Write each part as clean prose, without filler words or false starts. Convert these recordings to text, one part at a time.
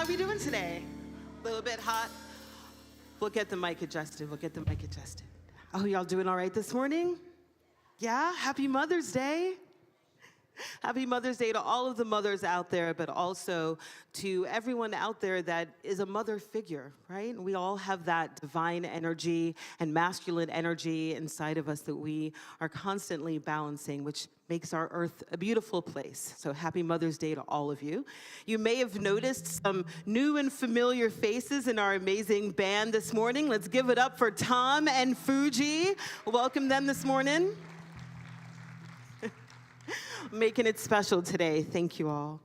How are we doing today? A little bit hot? We'll get the mic adjusted. Oh, y'all doing all right this morning? Yeah? Happy Mother's Day. Happy Mother's Day to all of the mothers out there, but also to everyone out there that is a mother figure, right? We all have that divine energy and masculine energy inside of us that we are constantly balancing, which makes our earth a beautiful place. So happy Mother's Day to all of you. You may have noticed some new and familiar faces in our amazing band this morning. Let's give it up for Tom and Fuji. Welcome them this morning. Making it special today. Thank you all.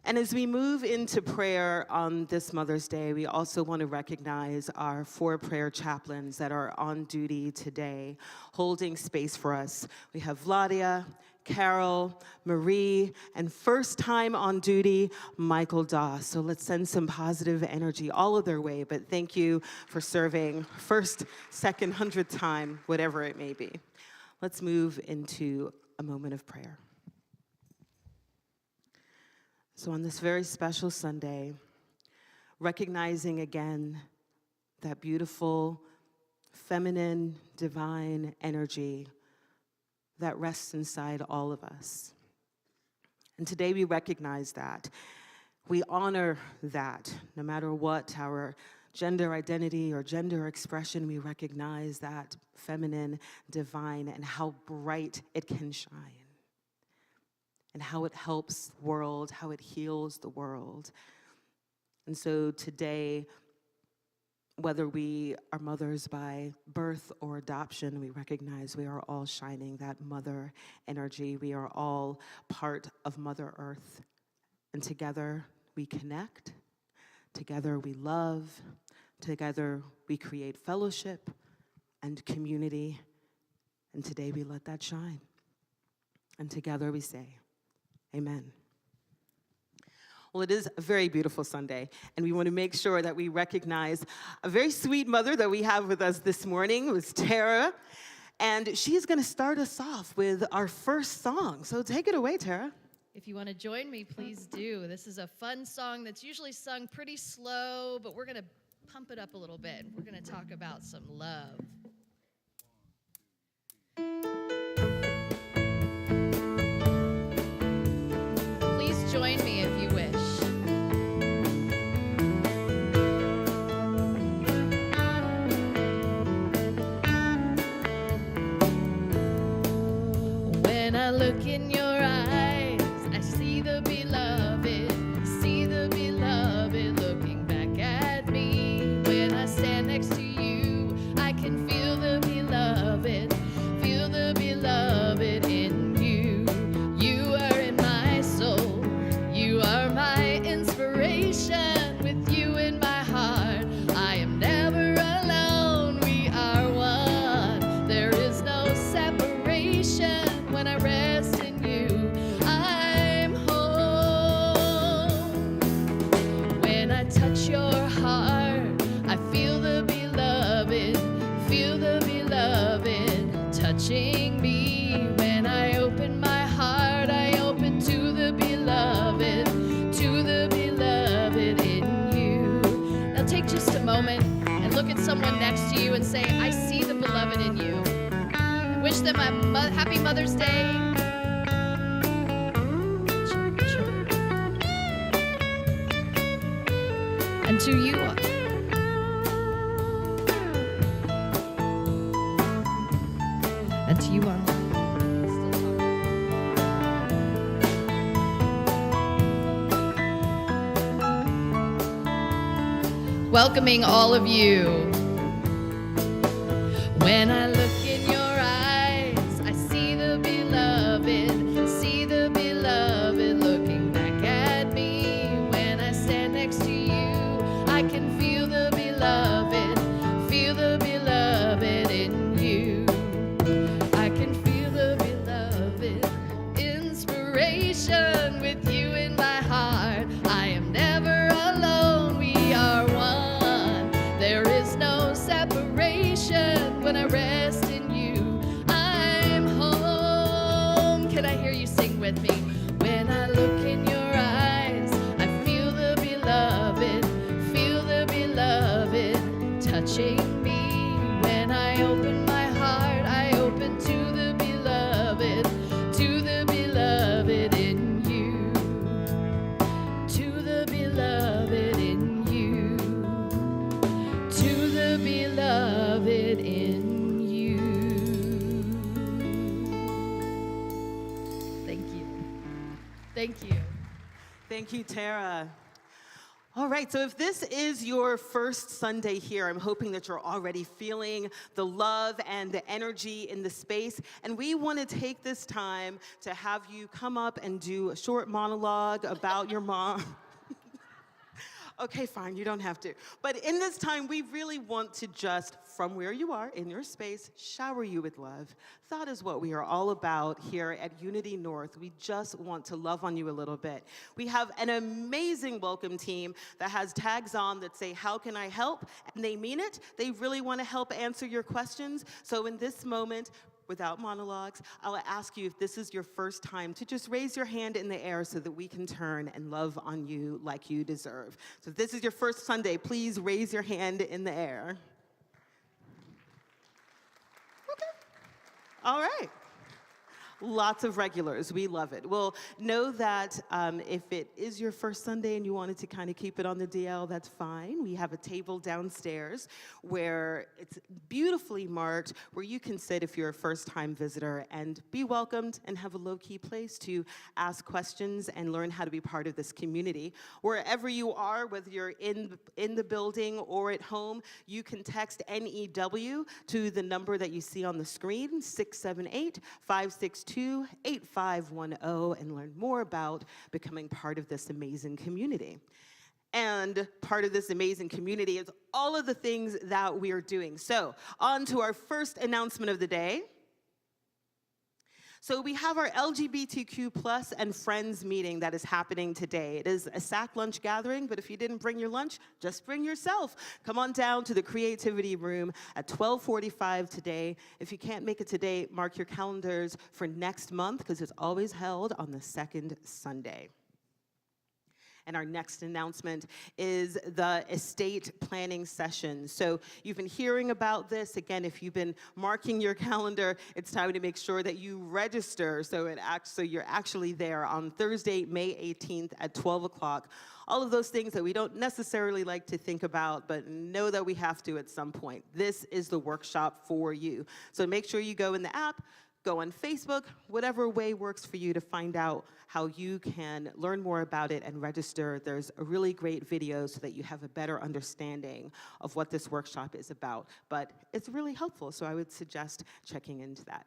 And as we move into prayer on this Mother's Day, we also want to recognize our 4 prayer chaplains that are on duty today, holding space for us. We have Vladia, Carol, Marie, and first time on duty, Michael Doss. So let's send some positive energy all of their way, but thank you for serving first, second, 100th time, whatever it may be. Let's move into a moment of prayer. So on this very special Sunday, recognizing again that beautiful, feminine, divine energy that rests inside all of us. And today we recognize that. We honor that. No matter what our gender identity or gender expression, we recognize that feminine, divine, and how bright it can shine. And how it helps the world, how it heals the world. And so today, whether we are mothers by birth or adoption, we recognize we are all shining that mother energy. We are all part of Mother Earth. And together we connect, together we love, together we create fellowship and community. And today we let that shine. And together we say, Amen. Well, it is a very beautiful Sunday, and we want to make sure that we recognize a very sweet mother that we have with us this morning. It was Tara, and she's going to start us off with our first song. So take it away, Tara. If you want to join me, please do. This is a fun song that's usually sung pretty slow, but we're going to pump it up a little bit. We're going to talk about some love. Join me if you wish. When I look in your eyes, I see the beloved looking back at me. When I stand next to you, I can feel the beloved in you. You are in my soul. You are my inspiration, with you in my heart. I am never alone, we are one. There is no separation when I rest in you. I'm home. When I touch your heart, I feel the beloved touching me. When I open my heart, I open to the beloved in you. Now take just a moment and look at someone next to you and say, I see the beloved in you. And wish them a happy Mother's Day. And to you, online. Welcoming all of you. When I look in your eyes, I see the beloved looking back at me. When I stand next to you, I can feel the beloved in you. I can feel the beloved inspiration, with you in my heart. I am never alone, we are one. There is no separation when I rest in touching me. When I open my heart, I open to the beloved in you, to the beloved in you, to the beloved in you. Thank you. Thank you. Thank you, Tara. All right, so if this is your first Sunday here, I'm hoping that you're already feeling the love and the energy in the space. And we want to take this time to have you come up and do a short monologue about your mom. Okay, fine, you don't have to. But in this time, we really want to just, from where you are in your space, shower you with love. That is what we are all about here at Unity North. We just want to love on you a little bit. We have an amazing welcome team that has tags on that say, "How can I help?" And they mean it. They really want to help answer your questions. So in this moment, without monologues, I'll ask you, if this is your first time, to just raise your hand in the air so that we can turn and love on you like you deserve. So if this is your first Sunday, please raise your hand in the air. Okay. All right. Lots of regulars. We love it. Well, know that if it is your first Sunday and you wanted to kind of keep it on the DL, that's fine. We have a table downstairs where it's beautifully marked, where you can sit if you're a first-time visitor and be welcomed and have a low-key place to ask questions and learn how to be part of this community. Wherever you are, whether you're in the building or at home, you can text NEW to the number that you see on the screen, 678-562-8510, and learn more about becoming part of this amazing community. And part of this amazing community is all of the things that we are doing. So, on to our first announcement of the day. So we have our LGBTQ plus and friends meeting that is happening today. It is a sack lunch gathering, but if you didn't bring your lunch, just bring yourself. Come on down to the creativity room at 12:45 today. If you can't make it today, mark your calendars for next month, because it's always held on the second Sunday. And our next announcement is the estate planning session. So you've been hearing about this. Again, if you've been marking your calendar, it's time to make sure that you register. So you're actually there on Thursday, May 18th at 12 o'clock. All of those things that we don't necessarily like to think about, but know that we have to at some point. This is the workshop for you. So make sure you go in the app, go on Facebook, whatever way works for you to find out how you can learn more about it and register. There's a really great video so that you have a better understanding of what this workshop is about. But it's really helpful, so I would suggest checking into that.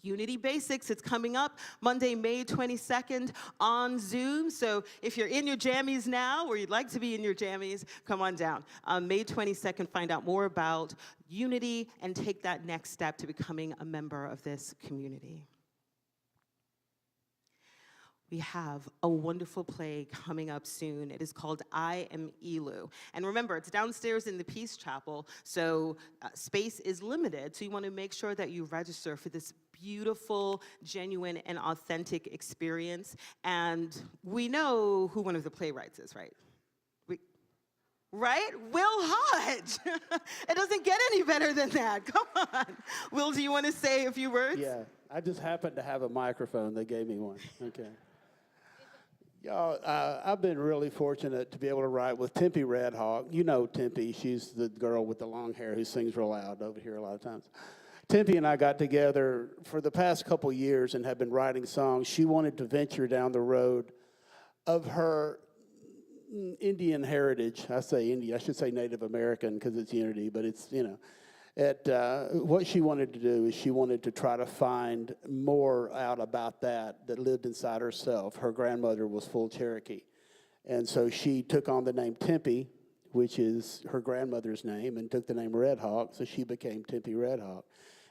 Unity Basics, it's coming up Monday, May 22nd on Zoom. So if you're in your jammies now, or you'd like to be in your jammies, come on down. May 22nd, find out more about Unity and take that next step to becoming a member of this community. We have a wonderful play coming up soon. It is called I Am Elu. And remember, it's downstairs in the Peace Chapel, so space is limited. So you want to make sure that you register for this beautiful, genuine, and authentic experience. And we know who one of the playwrights is, right? Right? Will Hodge. It doesn't get any better than that. Come on. Will, do you want to say a few words? Yeah, I just happened to have a microphone. They gave me one. Okay. Y'all, I've been really fortunate to be able to write with Tempe Redhawk. You know Tempe. She's the girl with the long hair who sings real loud over here a lot of times. Tempe and I got together for the past couple years and have been writing songs. She wanted to venture down the road of her Indian heritage. I say Indian. I should say Native American because it's Unity, but it's, you know. What she wanted to do is she wanted to try to find more out about that lived inside herself. Her grandmother was full Cherokee. And so she took on the name Tempe, which is her grandmother's name, and took the name Redhawk, so she became Tempe Redhawk.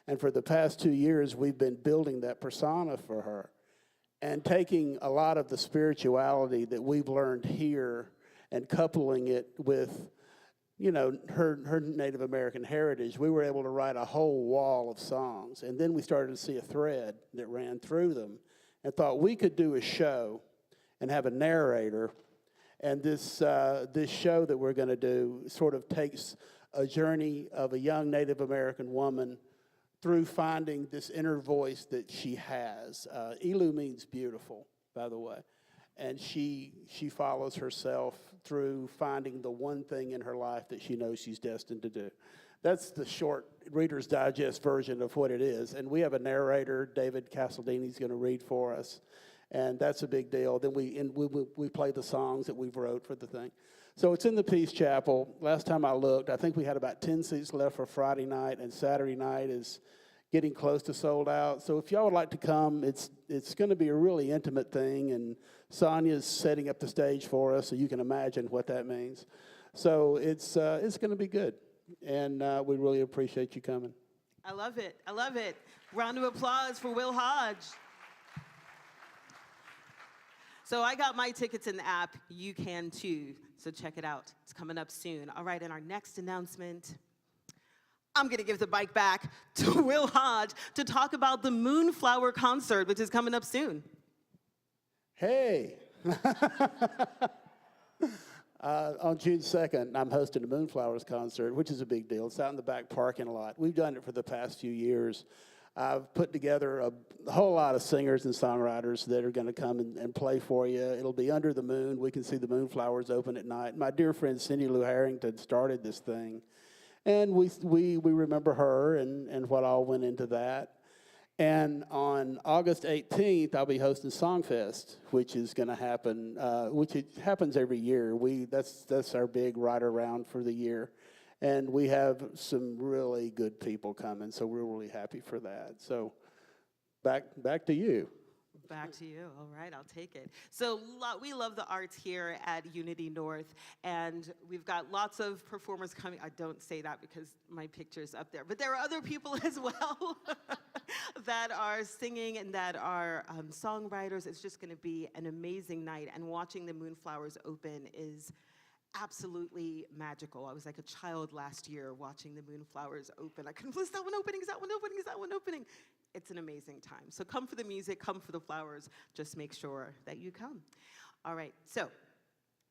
And for the past 2 years, we've been building that persona for her and taking a lot of the spirituality that we've learned here and coupling it with, you know, her Native American heritage. We were able to write a whole wall of songs. And then we started to see a thread that ran through them and thought we could do a show and have a narrator And this show that we're going to do sort of takes a journey of a young Native American woman through finding this inner voice that she has. Elu means beautiful, by the way. And she follows herself through finding the one thing in her life that she knows she's destined to do. That's the short Reader's Digest version of what it is. And we have a narrator, David Castledini's going to read for us. And that's a big deal. Then we play the songs that we've wrote for the thing. So it's in the Peace Chapel. Last time I looked, I think we had about 10 seats left for Friday night, and Saturday night is getting close to sold out. So if y'all would like to come, it's going to be a really intimate thing, and Sonia's setting up the stage for us, so you can imagine what that means. So it's going to be good, and we really appreciate you coming. I love it. I love it. Round of applause for Will Hodge. So I got my tickets in the app. You can too. So check it out. It's coming up soon. All right, and our next announcement, I'm going to give the mic back to Will Hodge to talk about the Moonflower concert, which is coming up soon. Hey. On June 2nd, I'm hosting the Moonflowers concert, which is a big deal. It's out in the back parking lot. We've done it for the past few years. I've put together a whole lot of singers and songwriters that are going to come and play for you. It'll be under the moon. We can see the moonflowers open at night. My dear friend Cindy Lou Harrington started this thing. And we remember her and what all went into that. And on August 18th, I'll be hosting Songfest, which is going to happen, which it happens every year. That's our big ride around for the year. And we have some really good people coming, so we're really happy for that. So back to you. Back to you. All right, I'll take it. So we love the arts here at Unity North, and we've got lots of performers coming. I don't say that because my picture's up there, but there are other people as well that are singing and that are songwriters. It's just going to be an amazing night, and watching the Moonflowers open is absolutely magical. I was like a child last year watching the Moonflowers open. I couldn't believe, is that one opening? Is that one opening? Is that one opening? It's an amazing time. So come for the music, come for the flowers. Just make sure that you come. All right, so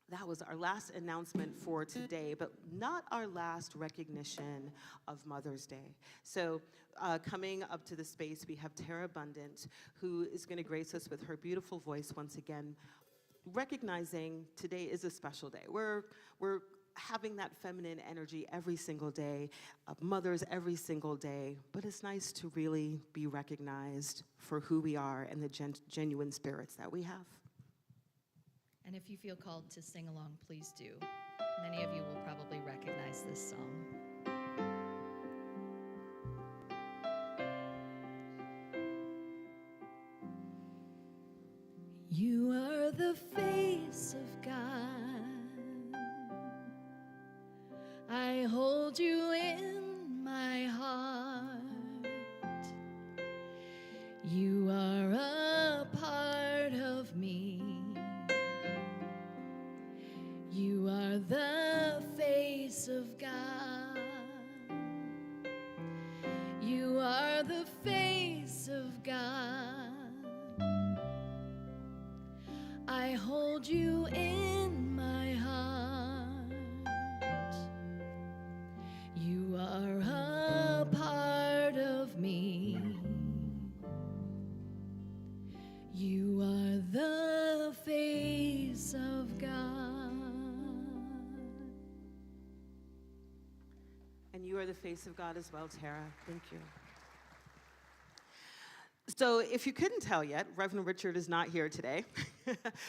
that was our last announcement for today, but not our last recognition of Mother's Day. So coming up to the space, we have Tara Abundant, who is going to grace us with her beautiful voice once again, recognizing today is a special day. We're having that feminine energy every single day, mothers every single day, but it's nice to really be recognized for who we are and the genuine spirits that we have. And if you feel called to sing along, please do. Many of you will probably recognize this song. You are the face of God. I hold you in my heart. You are a part of me. You are the face of God. You are the face of God. I hold you in my heart. You are a part of me. You are the face of God. And you are the face of God as well, Tara. Thank you. So if you couldn't tell yet, Reverend Richard is not here today.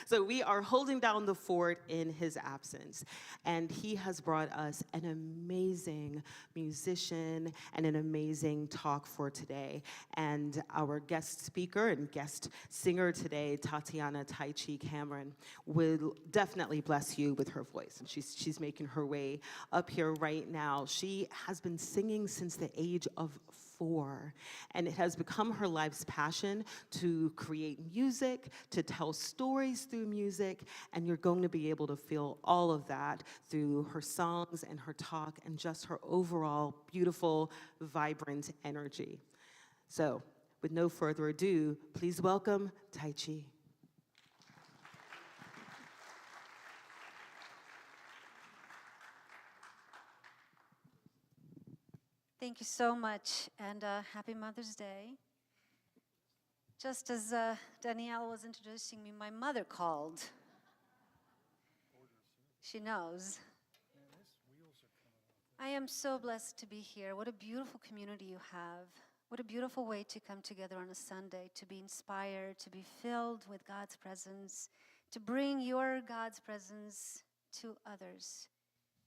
So we are holding down the fort in his absence. And he has brought us an amazing musician and an amazing talk for today. And our guest speaker and guest singer today, Tatiana Tajci Cameron, will definitely bless you with her voice. And she's making her way up here right now. She has been singing since the age of 4, and it has become her life's passion to create music, to tell stories through music, and you're going to be able to feel all of that through her songs and her talk and just her overall beautiful, vibrant energy. So, with no further ado, please welcome Tajci. Thank you so much, and happy Mother's Day. Just as Danielle was introducing me, my mother called. She knows. I am so blessed to be here. What a beautiful community you have. What a beautiful way to come together on a Sunday, to be inspired, to be filled with God's presence, to bring your God's presence to others.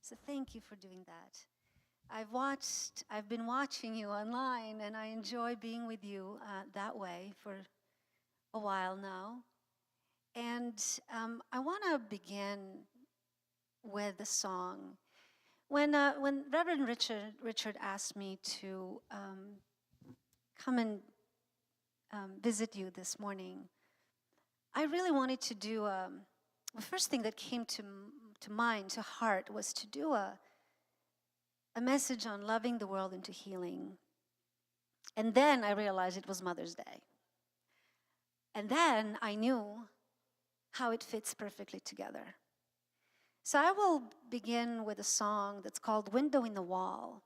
So thank you for doing that. I've been watching you online, and I enjoy being with you that way for a while now. And I want to begin with a song. When Reverend Richard asked me to come and visit you this morning, I really wanted to do, the first thing that came to mind, to heart, was to do a message on loving the world into healing. And then I realized it was Mother's Day. And then I knew how it fits perfectly together. So I will begin with a song that's called Window in the Wall.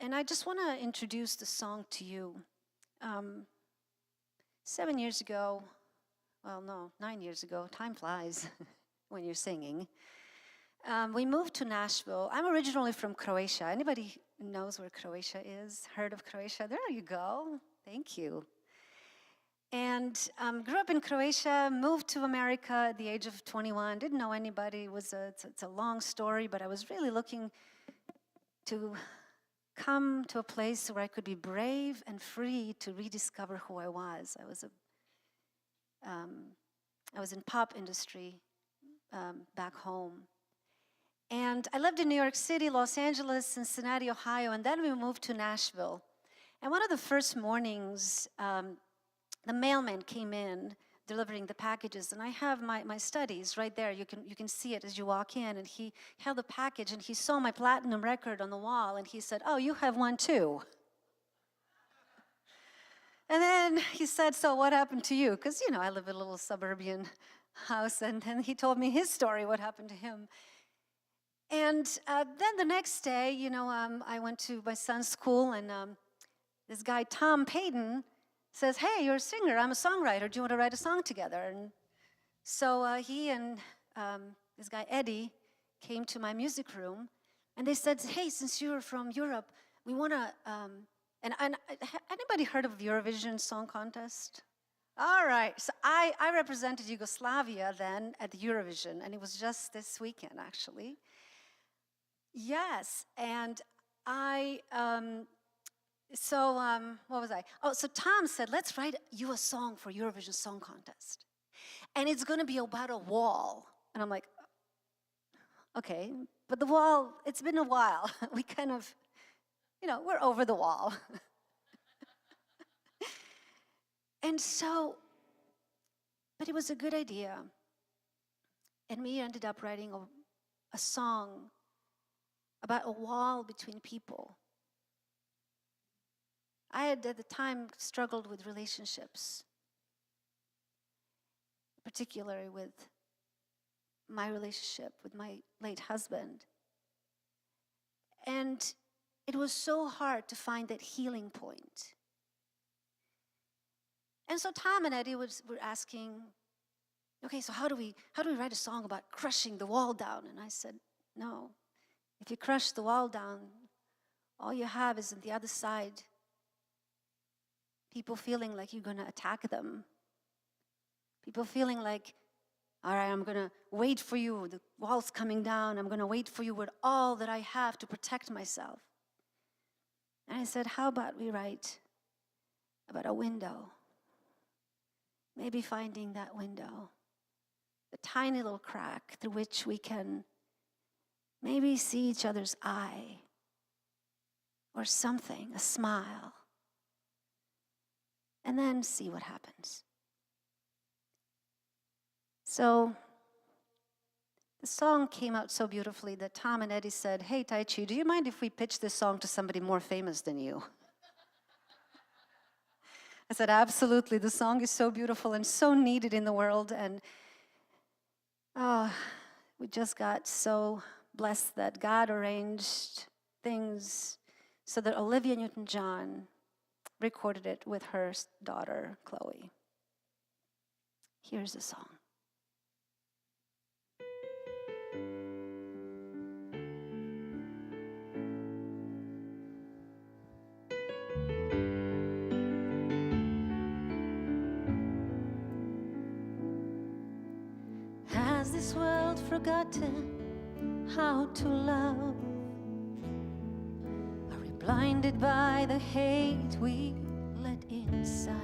And I just want to introduce the song to you. 7 years ago, well, no, 9 years ago, time flies when you're singing. We moved to Nashville. I'm originally from Croatia. Anybody knows where Croatia is? Heard of Croatia? There you go. Thank you. And grew up in Croatia, moved to America at the age of 21. Didn't know anybody. It's a long story, but I was really looking to come to a place where I could be brave and free to rediscover who I was. I was in pop industry back home. And I lived in New York City, Los Angeles, Cincinnati, Ohio, and then we moved to Nashville. And one of the first mornings, the mailman came in delivering the packages, and I have my studies right there. You can see it as you walk in, and he held the package, and he saw my platinum record on the wall, and he said, "Oh, you have one too." And then he said, "So what happened to you?" Because, you know, I live in a little suburban house, and then he told me his story, what happened to him. And then the next day, you know, I went to my son's school, and this guy, Tom Payton, says, "Hey, you're a singer, I'm a songwriter, do you want to write a song together?" And so he and this guy, Eddie, came to my music room, and they said, "Hey, since you're from Europe, we want to," and anybody heard of Eurovision Song Contest? All right, so I represented Yugoslavia then at the Eurovision, and it was just this weekend, actually. Yes, and what was I? Oh, so Tom said, "Let's write you a song for Eurovision Song Contest. And it's going to be about a wall." And I'm like, okay, but the wall, it's been a while. We kind of, you know, we're over the wall. And so, but it was a good idea. And we ended up writing a song about a wall between people. I had at the time struggled with relationships, particularly with my relationship with my late husband. And it was so hard to find that healing point. And so Tom and Eddie were asking, "Okay, so how do we write a song about crushing the wall down?" And I said, "No, if you crush the wall down, all you have is on the other side people feeling like you're going to attack them. People feeling like, all right, I'm going to wait for you. The wall's coming down. I'm going to wait for you with all that I have to protect myself." And I said, how about we write about a window? Maybe finding that window, the tiny little crack through which we can maybe see each other's eye or something, a smile, and then see what happens. So the song came out so beautifully that Tom and Eddie said, "Hey, Tajci, do you mind if we pitch this song to somebody more famous than you?" I said, "Absolutely. The song is so beautiful and so needed in the world." And we just got so blessed that God arranged things so that Olivia Newton-John recorded it with her daughter, Chloe. Here's the song. Has this world forgotten how to love? Are we blinded by the hate we let inside?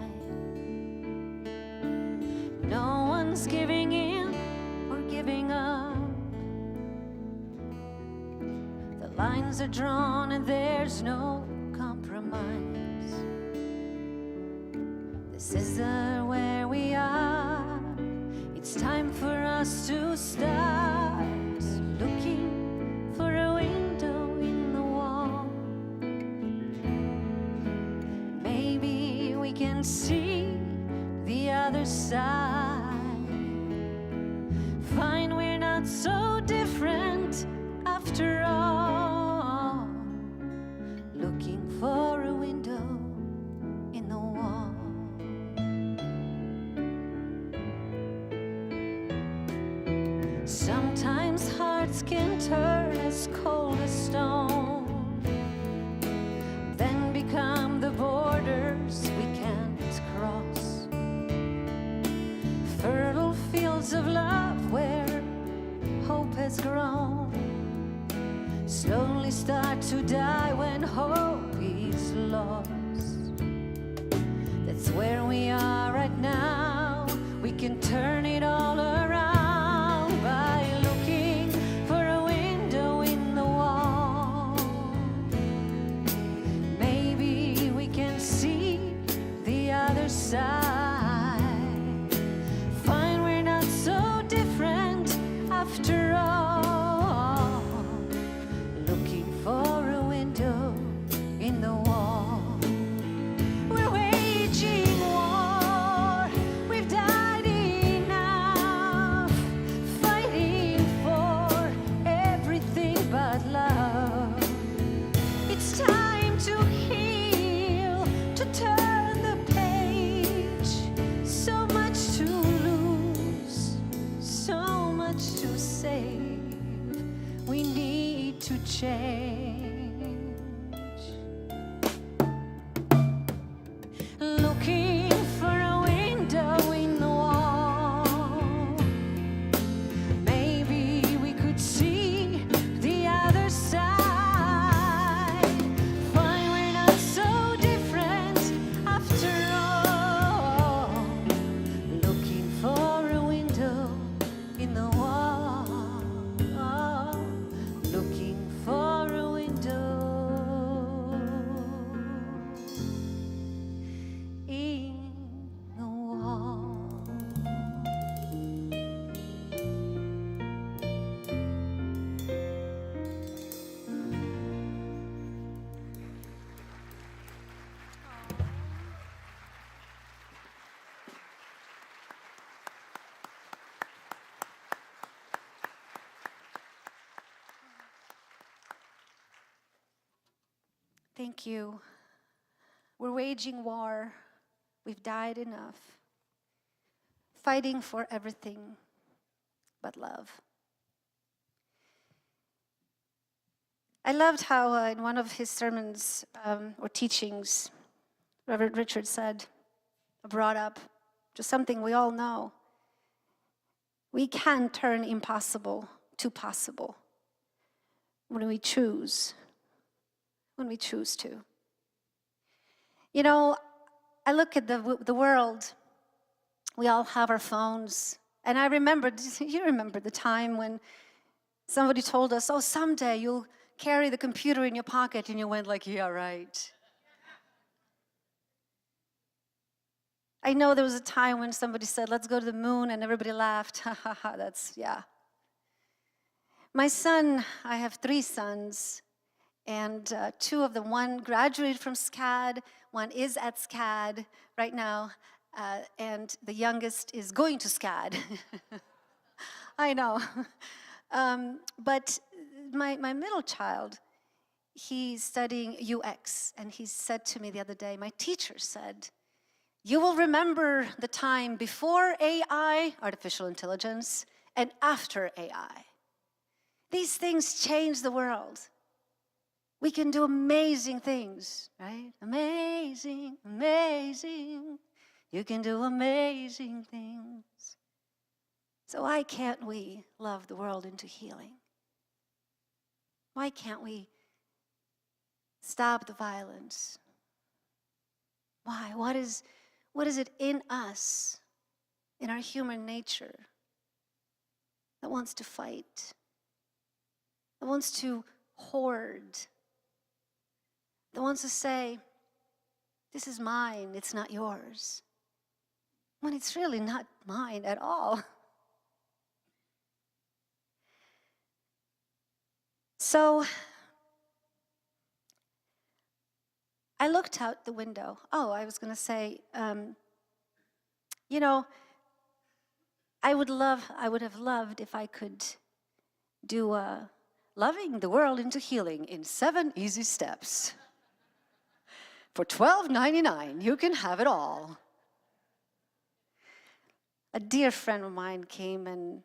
No one's giving in or giving up. The lines are drawn and there's no compromise. This is where we are. It's time for us to start looking for a window in the wall. Maybe we can see the other side. Find we're not so different after all. Looking for a window in the wall. Sometimes hearts can turn as cold as stone, then become the borders we can't cross. Fertile fields of love where hope has grown slowly start to die when hope is lost. That's where we are right now. We can turn it all around by looking for a window in the wall. Maybe we can see the other side. Find we're not so different after all. Looking for a window in the wall. We're waging war. We've died enough, fighting for everything but love. It's time to heal, to turn the page. So much to lose, so much to save. We need to change. Looking for a window in the wall. Maybe we could see the other side. Find we're not so different after all. Looking for a window in the wall. Looking for a window in the wall. Thank you. We're waging war. We've died enough. Fighting for everything but love. I loved how in one of his sermons or teachings, Reverend Richard brought up just something we all know. We can turn impossible to possible when we choose to. You know, I look at the world. We all have our phones. And I remembered, you remember the time when somebody told us, oh, someday you'll carry the computer in your pocket, and you went like, yeah, right. I know there was a time when somebody said, let's go to the moon, and everybody laughed. Ha, ha, ha, that's, yeah. My son, I have 3 sons, and 2 of them, one graduated from SCAD, one is at SCAD right now, and the youngest is going to SCAD. I know. But my middle child, he's studying UX, and he said to me the other day, my teacher said, you will remember the time before AI, artificial intelligence, and after AI. These things change the world. We can do amazing things, right? Amazing, amazing. You can do amazing things. So why can't we love the world into healing? Why can't we stop the violence? Why? What is it in us, in our human nature, that wants to fight, that wants to hoard, that wants to say, this is mine, it's not yours, when it's really not mine at all? So I looked out the window. Oh, I was going to say, you know, I would have loved if I could do Loving the World into Healing in 7 easy steps. For $12.99, you can have it all. A dear friend of mine came in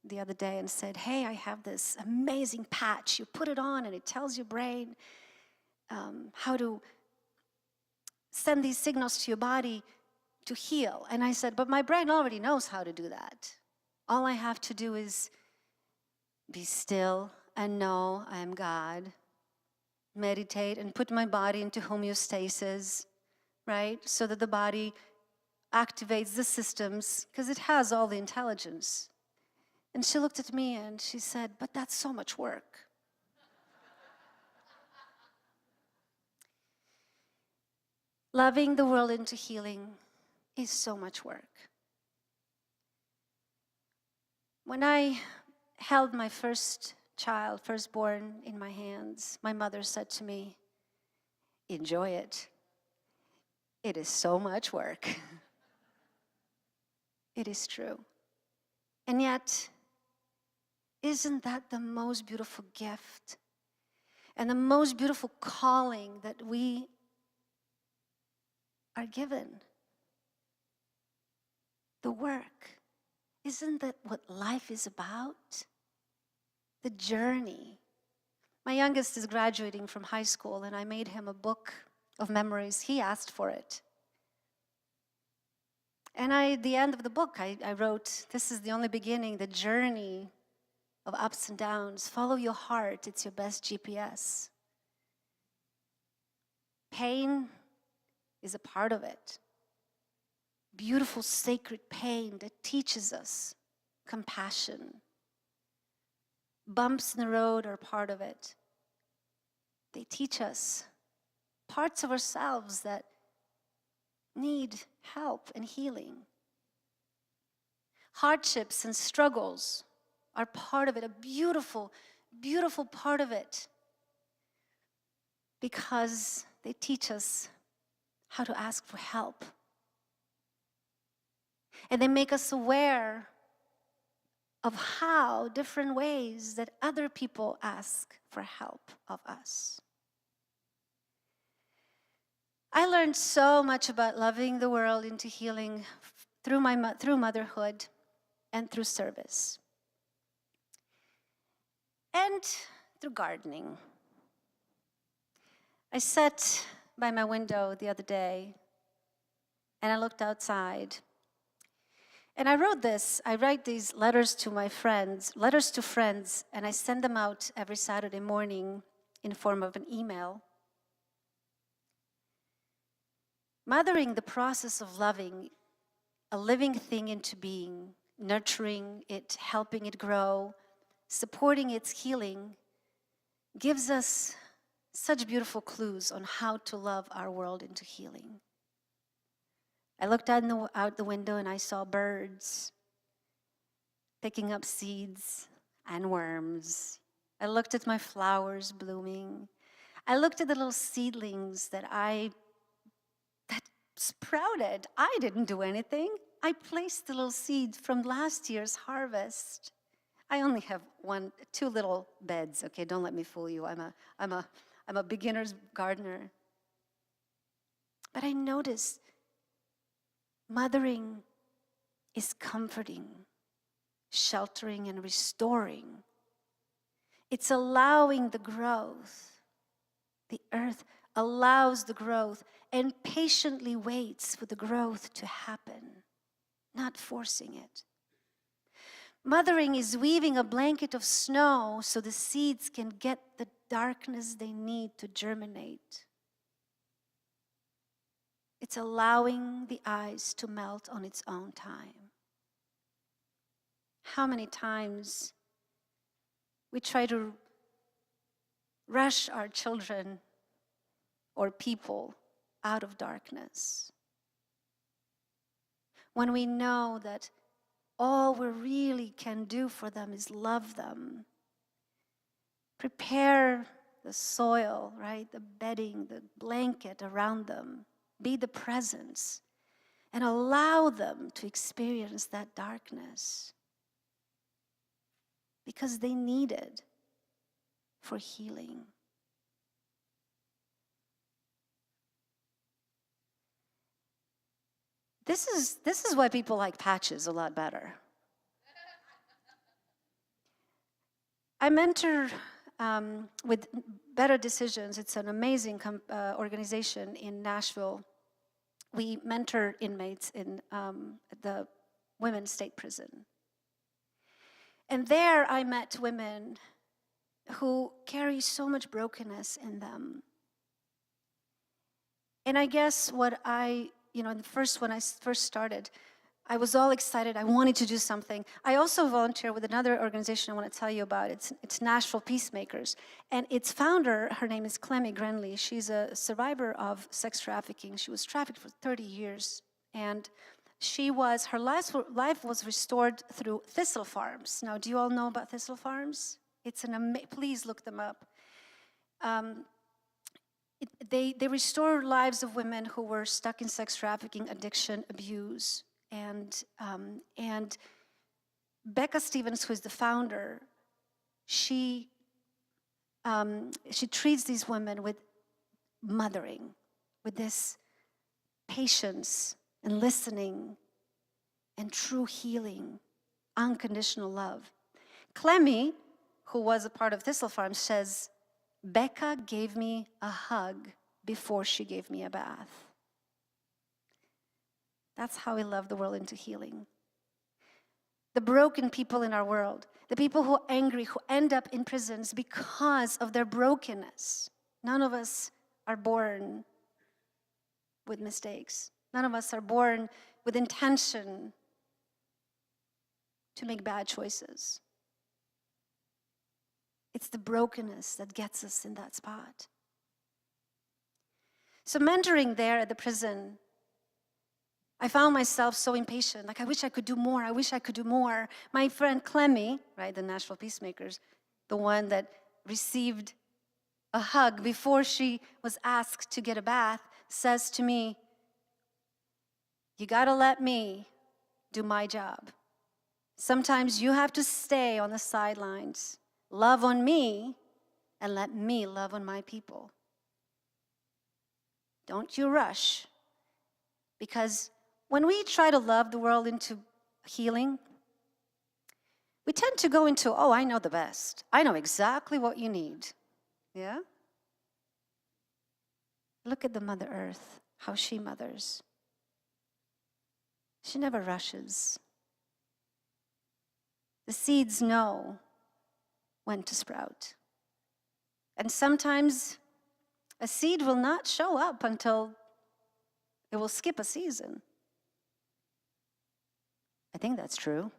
the other day and said, hey, I have this amazing patch. You put it on and it tells your brain how to send these signals to your body to heal. And I said, but my brain already knows how to do that. All I have to do is be still and know I am God. Meditate and put my body into homeostasis, right? So that the body activates the systems, because it has all the intelligence. And she looked at me and she said, but that's so much work. Loving the world into healing is so much work. When I held my firstborn in my hands, my mother said to me, enjoy it. It is so much work. It is true. And yet, isn't that the most beautiful gift and the most beautiful calling that we are given? The work. Isn't that what life is about? The journey. My youngest is graduating from high school, and I made him a book of memories. He asked for it. And at the end of the book, I wrote, this is the only beginning, the journey of ups and downs. Follow your heart, it's your best GPS. Pain is a part of it. Beautiful, sacred pain that teaches us compassion. Bumps in the road are part of it. They teach us parts of ourselves that need help and healing. Hardships and struggles are part of it, a beautiful, beautiful part of it, because they teach us how to ask for help. And they make us aware of how different ways that other people ask for help of us. I learned so much about loving the world into healing through motherhood and through service. And through gardening. I sat by my window the other day and I looked outside. And I write these letters to my friends, and I send them out every Saturday morning in form of an email. Mothering the process of loving a living thing into being, nurturing it, helping it grow, supporting its healing, gives us such beautiful clues on how to love our world into healing. I looked out the window and I saw birds picking up seeds and worms. I looked at my flowers blooming. I looked at the little seedlings that sprouted. I didn't do anything. I placed the little seeds from last year's harvest. I only have two little beds, okay? Don't let me fool you. I'm I'm a beginner's gardener. But I noticed mothering is comforting, sheltering, and restoring. It's allowing the growth. The earth allows the growth and patiently waits for the growth to happen, not forcing it. Mothering is weaving a blanket of snow so the seeds can get the darkness they need to germinate. It's allowing the ice to melt on its own time. How many times we try to rush our children or people out of darkness, when we know that all we really can do for them is love them, prepare the soil, right, the bedding, the blanket around them, be the presence, and allow them to experience that darkness because they need it for healing. This is why people like patches a lot better. I mentor with Better Decisions. It's an amazing organization in Nashville. We mentor inmates in the Women's State Prison. And there I met women who carry so much brokenness in them. And I guess when I first started, I was all excited. I wanted to do something. I also volunteer with another organization I want to tell you about. It's Nashville Peacemakers. And its founder, her name is Clemmy Grenly. She's a survivor of sex trafficking. She was trafficked for 30 years. And her life was restored through thistle farms. Now, do you all know about thistle farms? Please look them up. They restore lives of women who were stuck in sex trafficking, addiction, abuse. And Becca Stevens, who is the founder, she treats these women with mothering, with this patience and listening and true healing, unconditional love. Clemmy, who was a part of Thistle Farm, says, Becca gave me a hug before she gave me a bath. That's how we love the world into healing. The broken people in our world, the people who are angry, who end up in prisons because of their brokenness. None of us are born with mistakes. None of us are born with intention to make bad choices. It's the brokenness that gets us in that spot. So mentoring there at the prison, I found myself so impatient. Like, I wish I could do more. I wish I could do more. My friend Clemmy, right, the Nashville Peacemakers, the one that received a hug before she was asked to get a bath, says to me, you gotta let me do my job. Sometimes you have to stay on the sidelines, love on me, and let me love on my people. Don't you rush, because when we try to love the world into healing, we tend to go into, I know the best. I know exactly what you need. Yeah? Look at the Mother Earth, how she mothers. She never rushes. The seeds know when to sprout. And sometimes a seed will not show up until it will skip a season. I think that's true.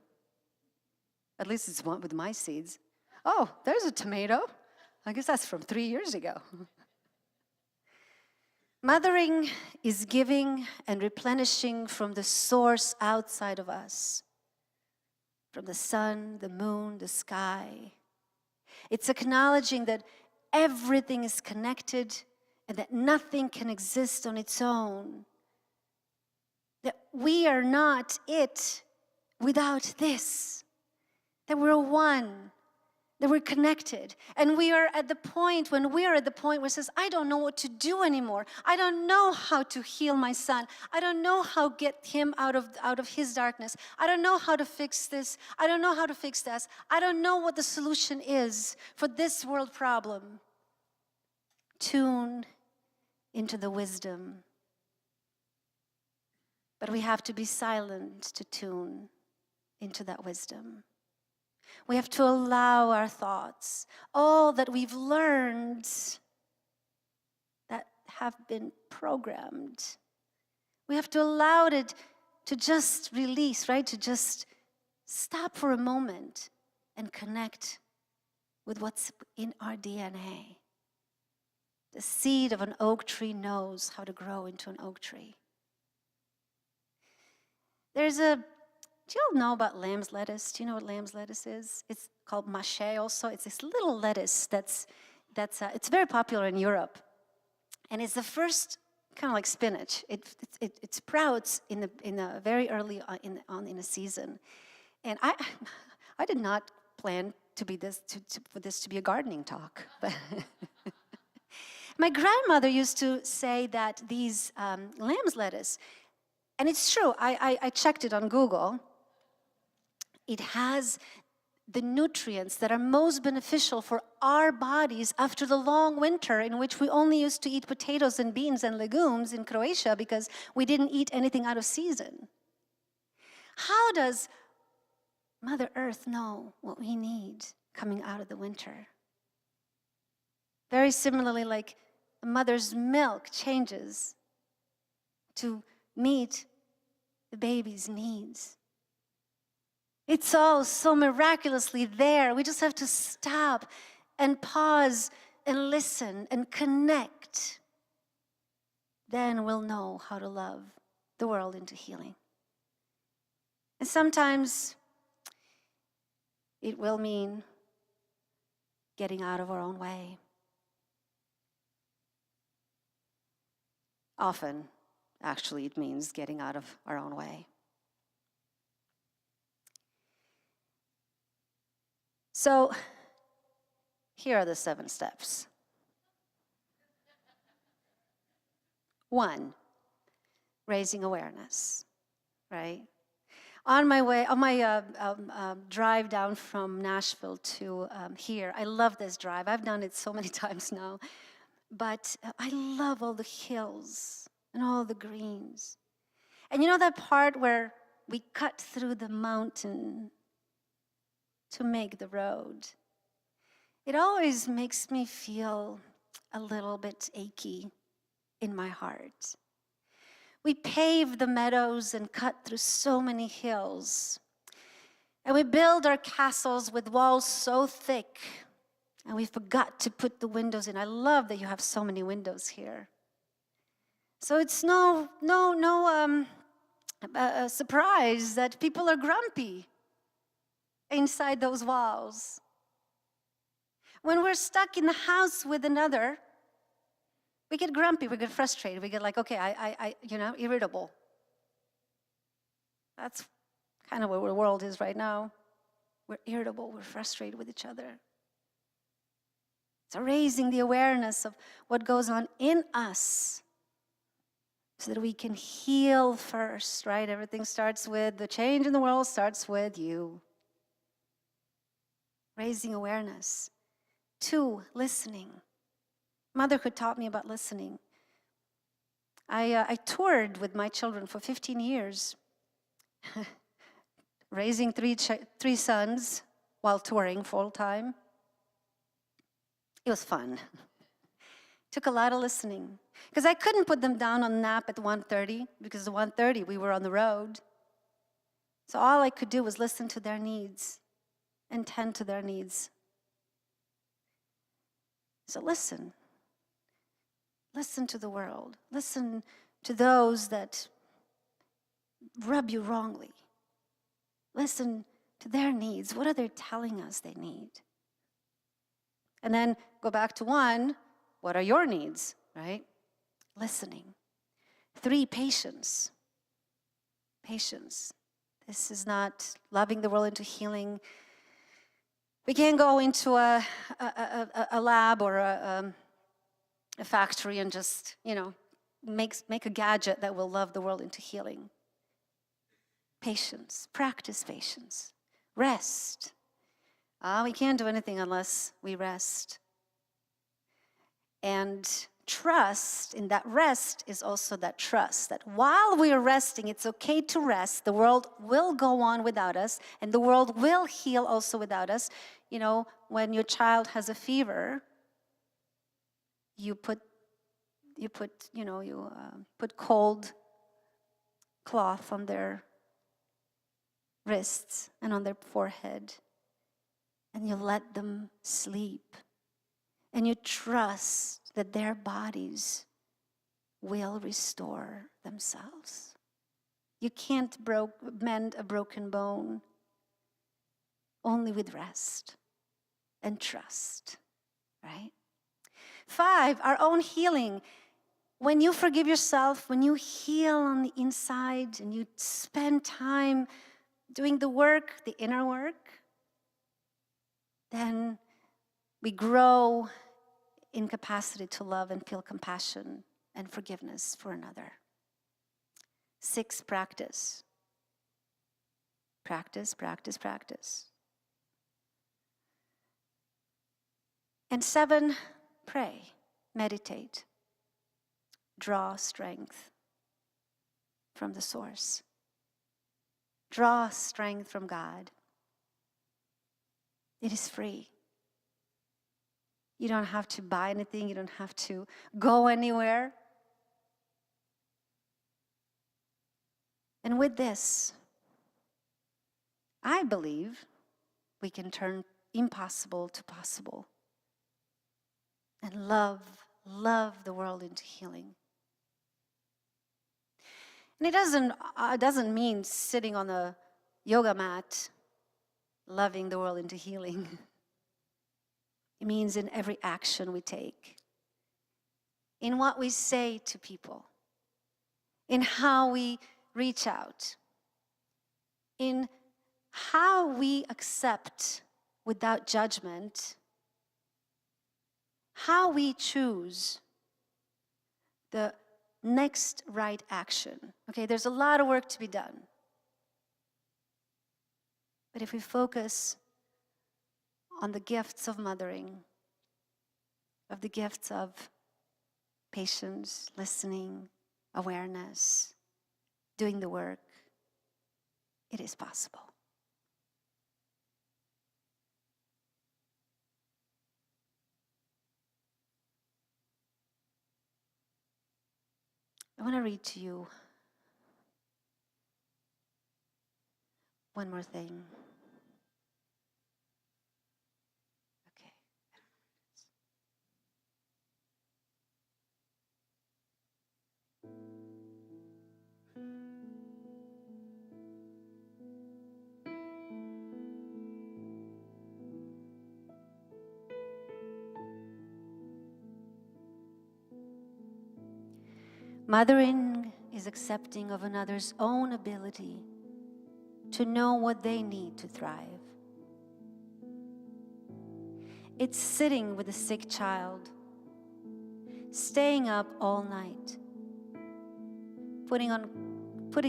At least it's one with my seeds. Oh, there's a tomato. I guess that's from 3 years ago. Mothering is giving and replenishing from the source outside of us, from the sun, the moon, the sky. It's acknowledging that everything is connected and that nothing can exist on its own. That we are not it without this. That we're one. that we're connected. And we are at the point, when we are at the point where it says, I don't know what to do anymore. I don't know how to heal my son. I don't know how to get him out of his darkness. I don't know how to fix this. I don't know how to fix this. I don't know what the solution is for this world problem. Tune into the wisdom. But we have to be silent to tune into that wisdom. We have to allow our thoughts, all that we've learned that have been programmed. We have to allow it to just release, right? To just stop for a moment and connect with what's in our DNA. The seed of an oak tree knows how to grow into an oak tree. Do you all know about lamb's lettuce? Do you know what lamb's lettuce is? It's called mache also. It's this little lettuce it's very popular in Europe. And it's the first, kind of like spinach. It sprouts in the very early in a season. And I did not plan for this to be a gardening talk. But my grandmother used to say that these lamb's lettuce, and it's true, I checked it on Google. It has the nutrients that are most beneficial for our bodies after the long winter in which we only used to eat potatoes and beans and legumes in Croatia because we didn't eat anything out of season. How does Mother Earth know what we need coming out of the winter? Very similarly, like a mother's milk changes to meet the baby's needs. It's all so miraculously there. We just have to stop and pause and listen and connect. Then we'll know how to love the world into healing. And sometimes it will mean getting out of our own way. Often, actually, it means getting out of our own way. So, here are the 7 steps. 1, raising awareness, right? On my drive down from Nashville to here, I love this drive. I've done it so many times now. But I love all the hills and all the greens. And you know that part where we cut through the mountain to make the road? It always makes me feel a little bit achy in my heart. We pave the meadows and cut through so many hills. And we build our castles with walls so thick, and we forgot to put the windows in. I love that you have so many windows here. So it's no surprise that people are grumpy inside those walls. When we're stuck in the house with another, we get grumpy, we get frustrated, we get like, okay, I irritable. That's kind of where the world is right now. We're irritable, we're frustrated with each other. So raising the awareness of what goes on in us so that we can heal first, right? Everything starts with, the change in the world starts with you. Raising awareness. 2, listening. Motherhood taught me about listening. I toured with my children for 15 years, raising three sons while touring full time. It was fun. Took a lot of listening. Because I couldn't put them down on nap at 1:30, because at 1:30 we were on the road. So all I could do was listen to their needs and tend to their needs. So listen. Listen to the world. Listen to those that rub you wrongly. Listen to their needs. What are they telling us they need? And then go back to 1, what are your needs, right? Listening. 3, patience. Patience. This is not loving the world into healing. We can't go into a lab or a factory and just, make a gadget that will love the world into healing. Patience, practice patience, rest. We can't do anything unless we rest. And trust in that rest is also that trust that while we are resting, it's okay to rest. The world will go on without us, and the world will heal also without us. When your child has a fever, you put cold cloth on their wrists and on their forehead, and you let them sleep, and you trust that their bodies will restore themselves. You can't mend a broken bone, only with rest and trust, right? 5, our own healing. When you forgive yourself, when you heal on the inside and you spend time doing the work, the inner work, then we grow in capacity to love and feel compassion and forgiveness for another. 6, practice. Practice, practice, practice. And 7, pray, meditate, draw strength from the source. Draw strength from God. It is free. You don't have to buy anything. You don't have to go anywhere. And with this, I believe we can turn impossible to possible and love the world into healing. And it doesn't mean sitting on a yoga mat, loving the world into healing. It means in every action we take, in what we say to people, in how we reach out, in how we accept without judgment, how we choose the next right action. Okay, there's a lot of work to be done. But if we focus on the gifts of mothering, of the gifts of patience, listening, awareness, doing the work, it is possible. I want to read to you one more thing. Okay. Mothering is accepting of another's own ability to know what they need to thrive. It's sitting with a sick child, staying up all night, putting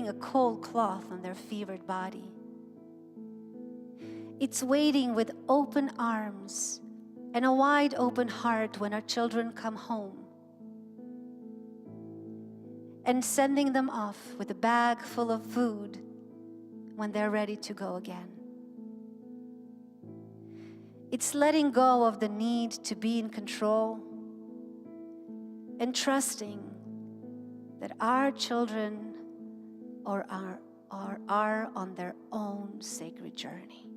a cold cloth on their fevered body. It's waiting with open arms and a wide open heart when our children come home, and sending them off with a bag full of food when they're ready to go again. It's letting go of the need to be in control and trusting that our children are on their own sacred journey.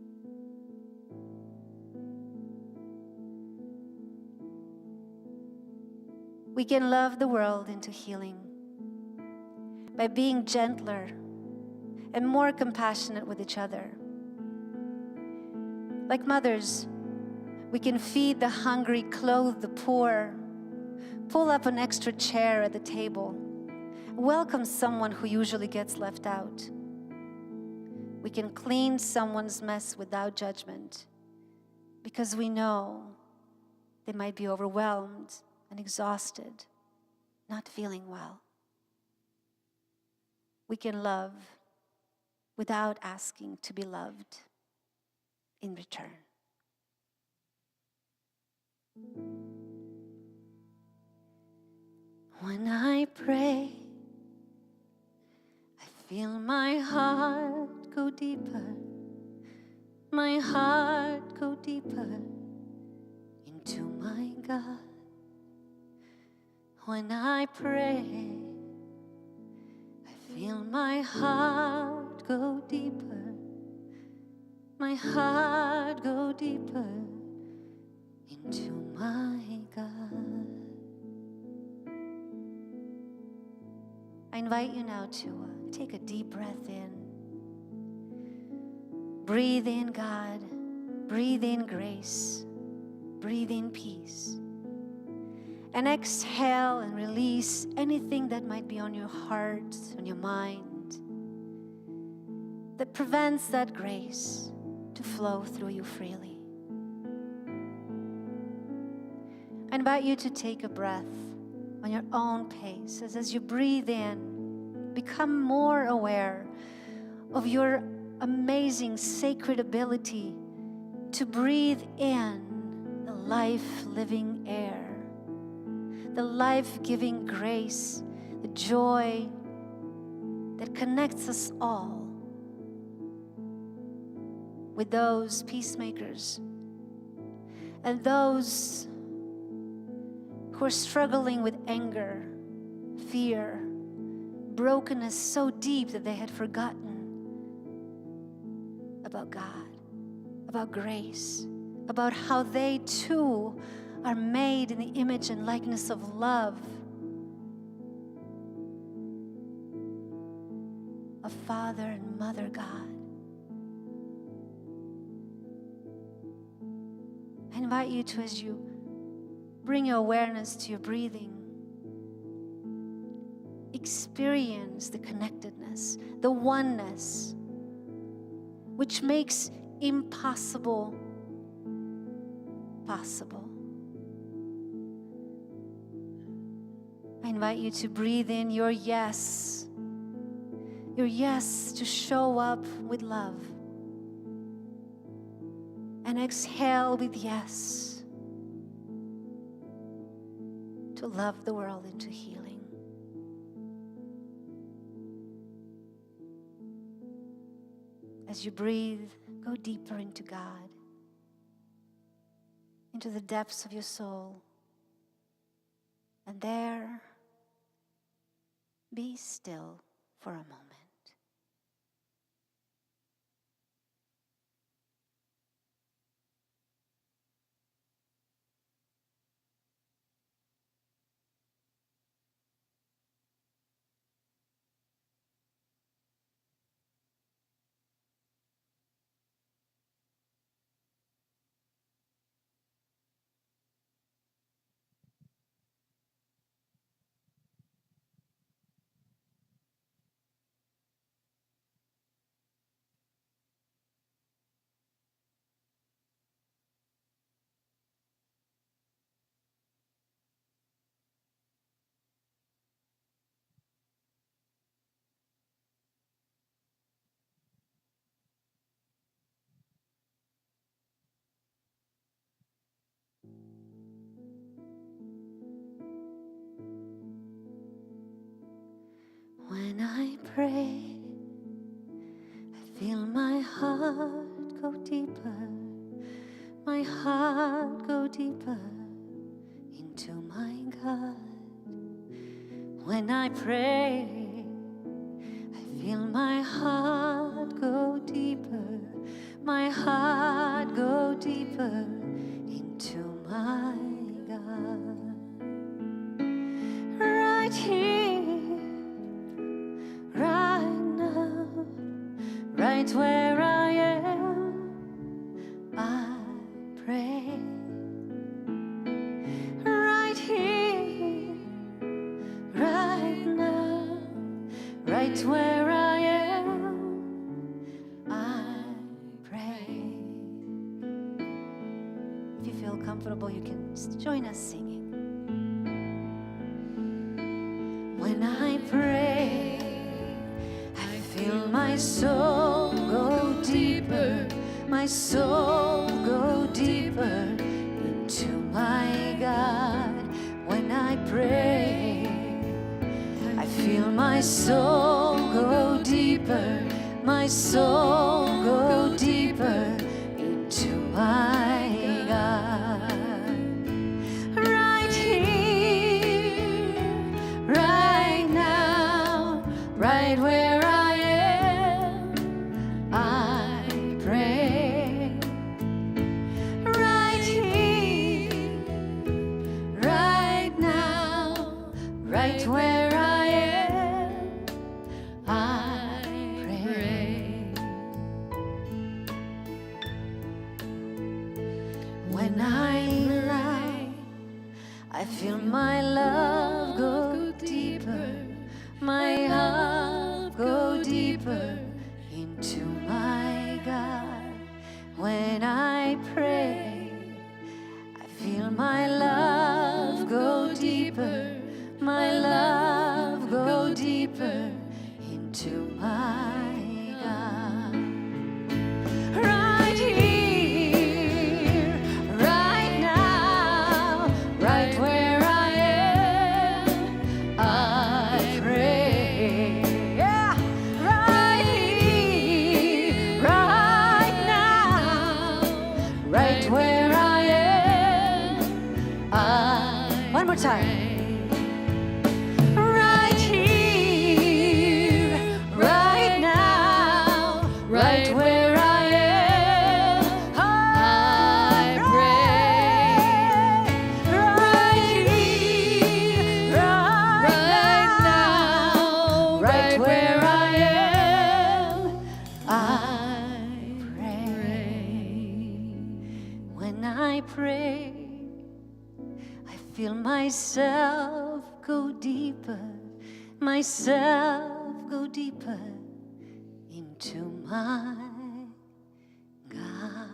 We can love the world into healing by being gentler and more compassionate with each other. Like mothers, we can feed the hungry, clothe the poor, pull up an extra chair at the table, welcome someone who usually gets left out. We can clean someone's mess without judgment because we know they might be overwhelmed and exhausted, not feeling well. We can love without asking to be loved in return. When I pray, I feel my heart go deeper, my heart go deeper into my God. When I pray, I feel my heart go deeper, my heart go deeper into my God. I invite you now to take a deep breath in. Breathe in God, breathe in grace, breathe in peace. And exhale and release anything that might be on your heart, on your mind, that prevents that grace to flow through you freely. I invite you to take a breath on your own pace. As you breathe in, become more aware of your amazing sacred ability to breathe in the life-living air, the life-giving grace, the joy that connects us all with those peacemakers and those who are struggling with anger, fear, brokenness so deep that they had forgotten about God, about grace, about how they too are made in the image and likeness of love, of Father and Mother God. I invite you to, as you bring your awareness to your breathing, experience the connectedness, the oneness, which makes impossible possible. I invite you to breathe in your yes to show up with love, and exhale with yes to love the world into healing. As you breathe, go deeper into God, into the depths of your soul, and there, be still for a moment. When I pray, I feel my heart go deeper, my heart go deeper into my God. When I pray, I feel my heart go deeper, my heart go deeper into my God. Right here, right now, right where I am, I pray. Right here, right now, right where I am, I pray. comfortable, you can join us singing. When I pray, I feel my soul go deeper, my soul go deeper into my God. When I pray, I feel my soul go deeper, my soul go deeper into my God. Right here, right now, right where I am, I pray. Right here, right now, right where I am, I pray. When I lie, I feel my love go deeper, my love go deeper into my God. When I pray, I feel my love go deeper, my love go deeper into my God. Right here, right now, right where I am, I pray. Yeah. Right here, right now, right where I am, one more time. Right here, right now, right where I am, I pray. Right here, right now, right where I am, I pray. When I pray, I feel myself go deeper, myself go deeper into my God.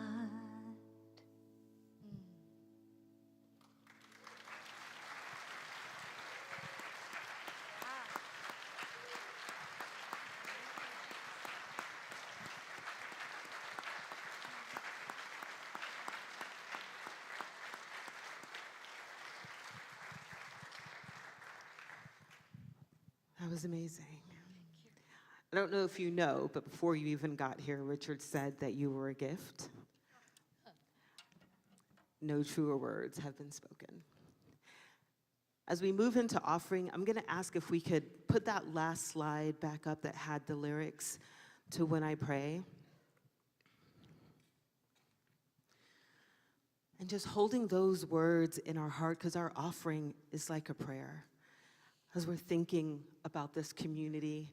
That was amazing. I don't know if you know, but before you even got here, Richard said that you were a gift. No truer words have been spoken. As we move into offering, I'm going to ask if we could put that last slide back up that had the lyrics to When I Pray. And just holding those words in our heart, because our offering is like a prayer. As we're thinking about this community,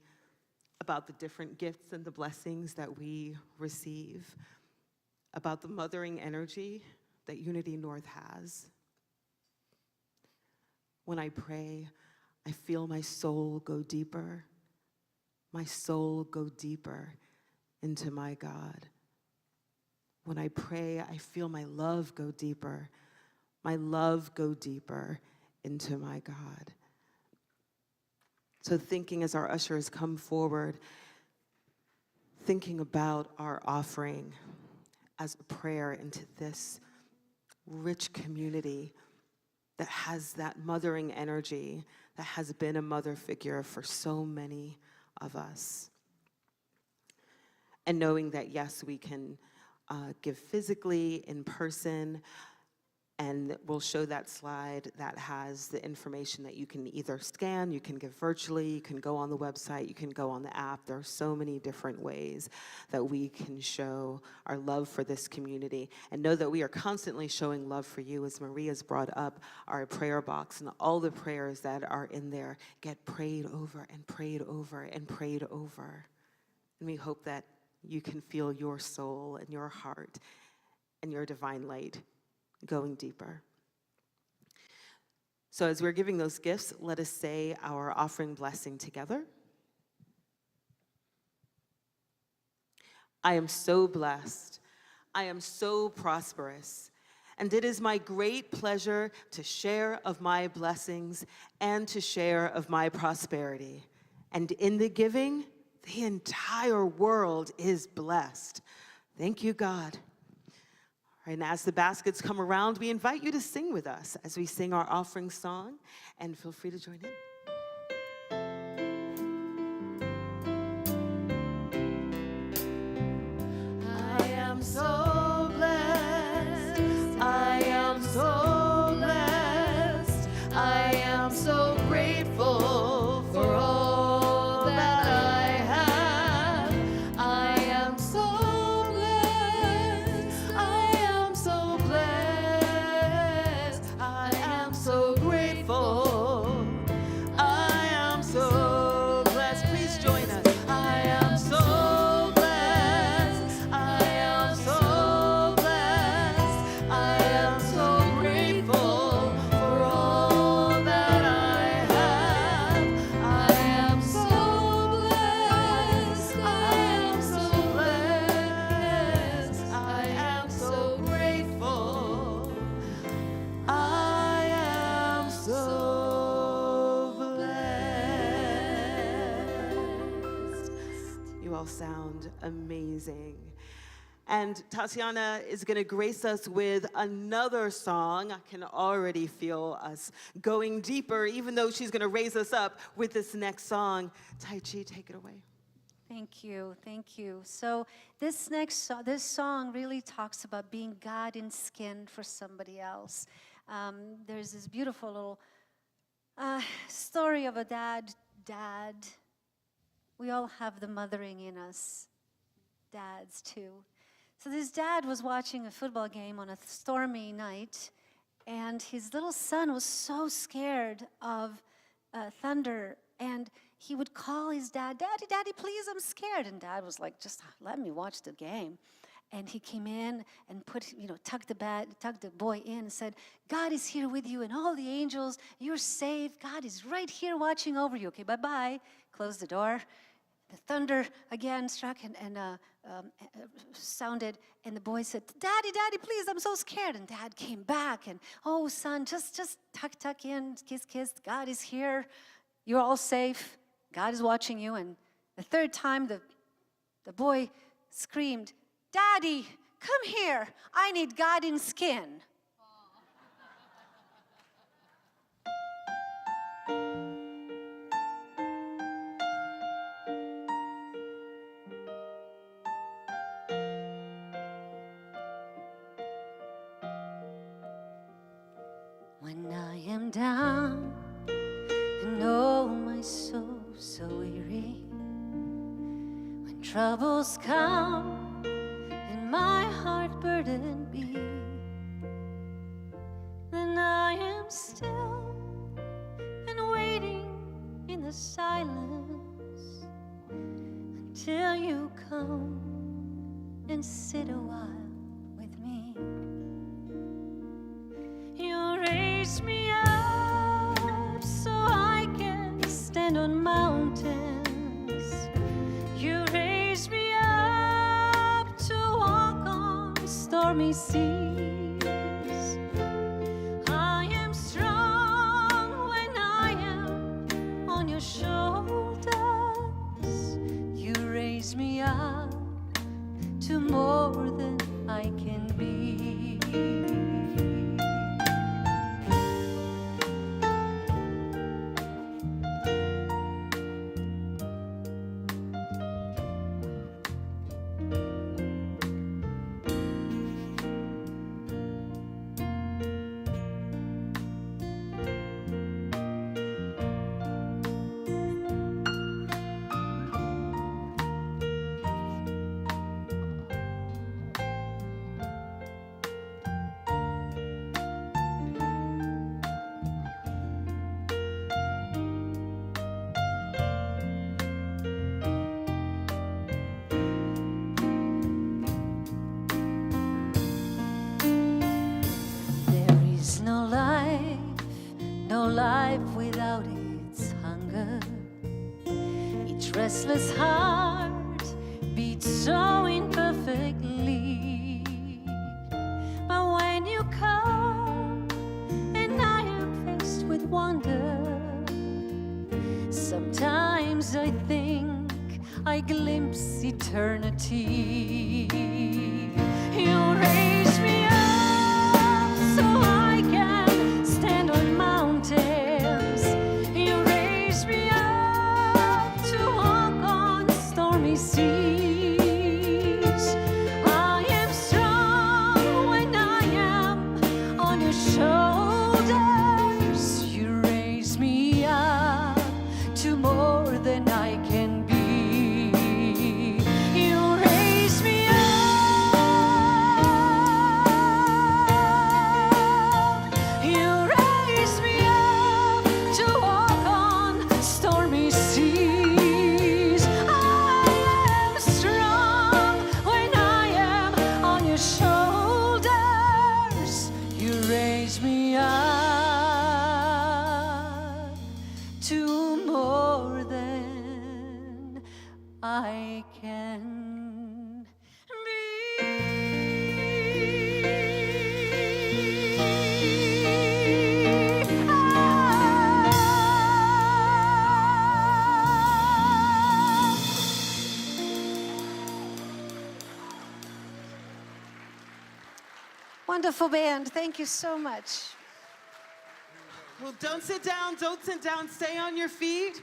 about the different gifts and the blessings that we receive, about the mothering energy that Unity North has. When I pray, I feel my soul go deeper, my soul go deeper into my God. When I pray, I feel my love go deeper, my love go deeper into my God. So thinking as our ushers come forward, thinking about our offering as a prayer into this rich community that has that mothering energy, that has been a mother figure for so many of us. And knowing that, yes, we can give physically, in person, and we'll show that slide that has the information that you can either scan, you can give virtually, you can go on the website, you can go on the app. There are so many different ways that we can show our love for this community. And know that we are constantly showing love for you, as Maria's brought up our prayer box, and all the prayers that are in there get prayed over and prayed over and prayed over. And we hope that you can feel your soul and your heart and your divine light going deeper. So as we're giving those gifts, let us say our offering blessing together. I am so blessed. I am so prosperous. And it is my great pleasure to share of my blessings and to share of my prosperity. And in the giving, the entire world is blessed. Thank you, God. All right, and as the baskets come around, we invite you to sing with us as we sing our offering song, and feel free to join in. I am so blessed. I am so blessed. I am so grateful for all that I have. I am so blessed. I am so blessed. I am so grateful. I am so blessed. Please join us. I am so blessed. I am so blessed. I am so grateful for all that I have. I am so blessed. I am so blessed. I am so grateful. I am so blessed. You all sound amazing. And Tatiana is going to grace us with another song. I can already feel us going deeper, even though she's going to raise us up with this next song. Tajci, take it away. Thank you, thank you. So this this song really talks about being God in skin for somebody else. There's this beautiful little story of a dad. We all have the mothering in us, dads too. So this dad was watching a football game on a stormy night, and his little son was so scared of thunder, and he would call his dad, "Daddy, Daddy, please, I'm scared." And Dad was like, "Just let me watch the game." And he came in and tucked the boy in and said, "God is here with you and all the angels. You're safe. God is right here watching over you. Okay, bye-bye." Closed the door. The thunder again struck and sounded, and the boy said, "Daddy, Daddy, please, I'm so scared." And Dad came back and, "Oh, son, just tuck in, kiss. God is here. You're all safe. God is watching you." And the third time, the boy screamed, "Daddy, come here. I need God in skin." When I am down and oh, my soul so weary, when troubles come and my heart burdened be, then I am still and waiting in the silence until you come and sit a while with me. You raise me up so I can stand on mountains. You raise me up to walk on stormy seas. I am strong when I am on your shoulders. You raise me up to more than I can be. No life without its hunger. Each restless heart beats so imperfectly. But when you come think I glimpse eternity. You raise me up so I can stand on mountains. You raise me up to walk on stormy seas. I am strong when I am on your shoulders. You raise me up to more than I can be. You raise me up. You raise me up to walk on stormy seas. I am strong when I am on your shoulders. You raise me up to more than I can Wonderful band. Thank you so much. Well, don't sit down, stay on your feet.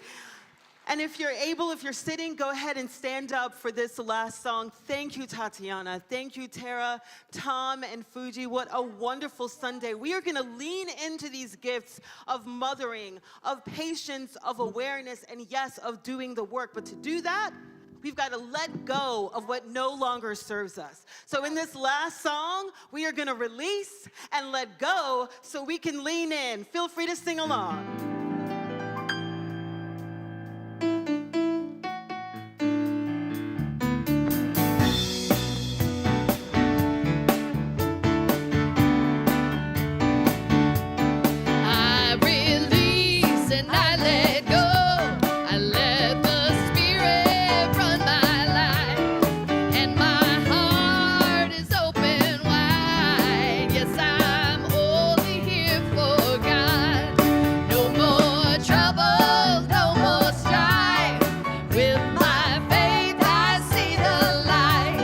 And if you're able, if you're sitting, go ahead and stand up for this last song. Thank you, Tatiana. Thank you, Tara, Tom, and Fuji. What a wonderful Sunday. We are gonna lean into these gifts of mothering, of patience, of awareness, and yes, of doing the work. But to do that, we've got to let go of what no longer serves us. So in this last song, we are gonna release and let go so we can lean in. Feel free to sing along. I release and I let go. I let the Spirit run my life, and my heart is open wide. Yes, I'm only here for God. No more troubles, no more strife. With my faith, I see the light.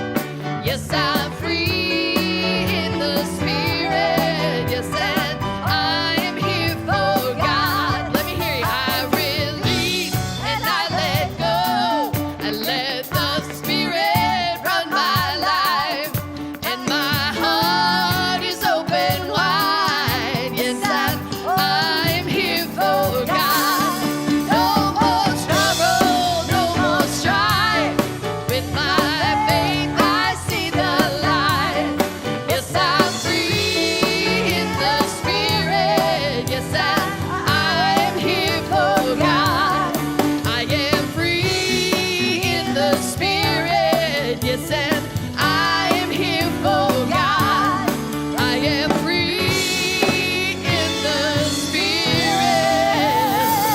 Yes, I'm free in the Spirit. Yes, and I am here for God. Let me hear you. I release and I let go. I let the Spirit run my life, and my heart is open wide. Yes, and I'm here for God. No more trouble, no more strife. With my faith, I see the light. Yes, I'm free in the Spirit. Yes, and I'm here for God. I am free in the Spirit. Yes, and I am here for God. I am free in the Spirit.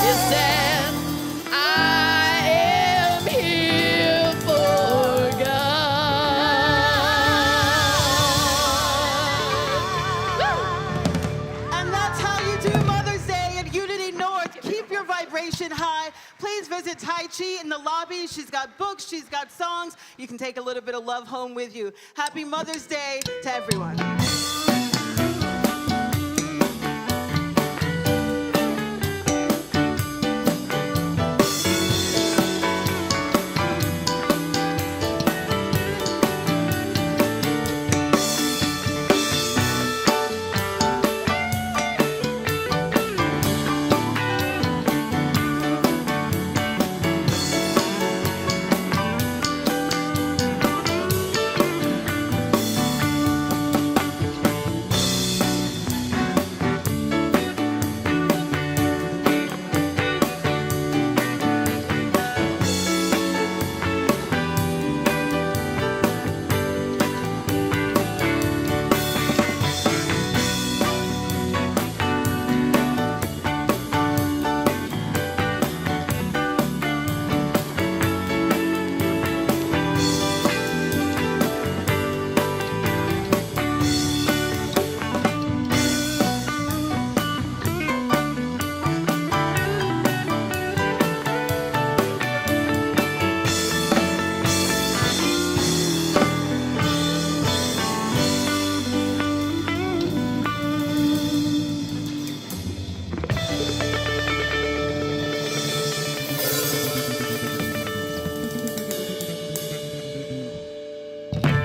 Yes, and I am here for God. And that's how you do Mother's Day at Unity North. Keep your vibration high. Please visit Tajci in the lobby. She's got books, she's got songs. You can take a little bit of love home with you. Happy Mother's Day to everyone.